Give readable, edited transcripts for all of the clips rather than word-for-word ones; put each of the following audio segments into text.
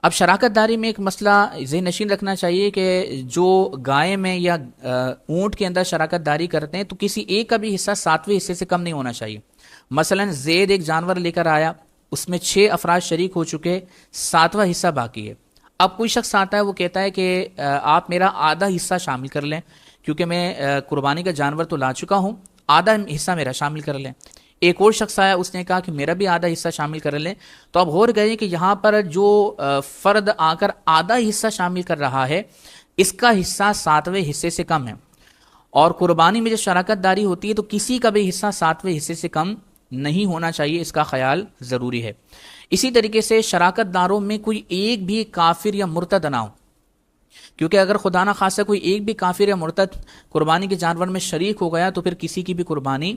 اب شراکت داری میں ایک مسئلہ ذہن نشین رکھنا چاہیے کہ جو گائے میں یا اونٹ کے اندر شراکت داری کرتے ہیں تو کسی ایک کا بھی حصہ 7ویں حصے سے کم نہیں ہونا چاہیے. مثلا زید ایک جانور لے کر آیا، اس میں 6 افراد شریک ہو چکے، 7واں حصہ باقی ہے. اب کوئی شخص آتا ہے، وہ کہتا ہے کہ آپ میرا آدھا حصہ شامل کر لیں، کیونکہ میں قربانی کا جانور تو لا چکا ہوں، آدھا حصہ میرا شامل کر لیں. ایک اور شخص آیا، اس نے کہا کہ میرا بھی آدھا حصہ شامل کر لیں. تو اب غور کریں کہ یہاں پر جو فرد آ کر آدھا حصہ شامل کر رہا ہے، اس کا حصہ 7ویں حصے سے کم ہے. اور قربانی میں جو شراکت داری ہوتی ہے تو کسی کا بھی حصہ 7ویں حصے سے کم نہیں ہونا چاہیے، اس کا خیال ضروری ہے. اسی طریقے سے شراکت داروں میں کوئی ایک بھی کافر یا مرتد نہ ہو، کیونکہ اگر خدا نہ خواستہ کوئی ایک بھی کافر یا مرتد قربانی کے جانور میں شریک ہو گیا تو پھر کسی کی بھی قربانی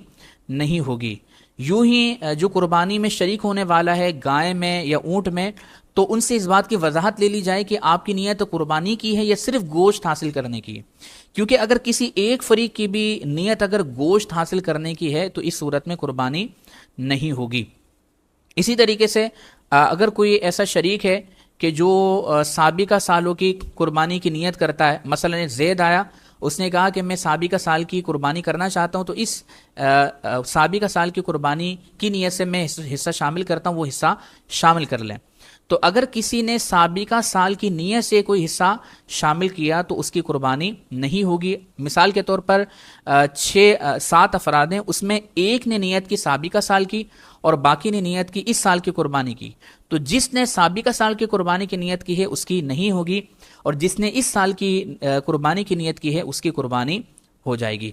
نہیں ہوگی. یوں ہی جو قربانی میں شریک ہونے والا ہے گائے میں یا اونٹ میں، تو ان سے اس بات کی وضاحت لے لی جائے کہ آپ کی نیت قربانی کی ہے یا صرف گوشت حاصل کرنے کی ہے. کیونکہ اگر کسی ایک فریق کی بھی نیت اگر گوشت حاصل کرنے کی ہے تو اس صورت میں قربانی نہیں ہوگی. اسی طریقے سے اگر کوئی ایسا شریک ہے کہ جو سابقہ سالوں کی قربانی کی نیت کرتا ہے، مثلا زید آیا، اس نے کہا کہ میں سابقہ سال کی قربانی کرنا چاہتا ہوں، تو اس سابقہ سال کی قربانی کی نیت سے میں حصہ شامل کرتا ہوں، وہ حصہ شامل کر لیں. تو اگر کسی نے سابقہ سال کی نیت سے کوئی حصہ شامل کیا تو اس کی قربانی نہیں ہوگی. مثال کے طور پر 7 افراد ہیں، اس میں ایک نے نیت کی سابقہ سال کی اور باقی نے نیت کی اس سال کی قربانی کی. تو جس نے سابقہ سال کی قربانی کی نیت کی ہے اس کی نہیں ہوگی، اور جس نے اس سال کی قربانی کی نیت کی ہے اس کی قربانی ہو جائے گی.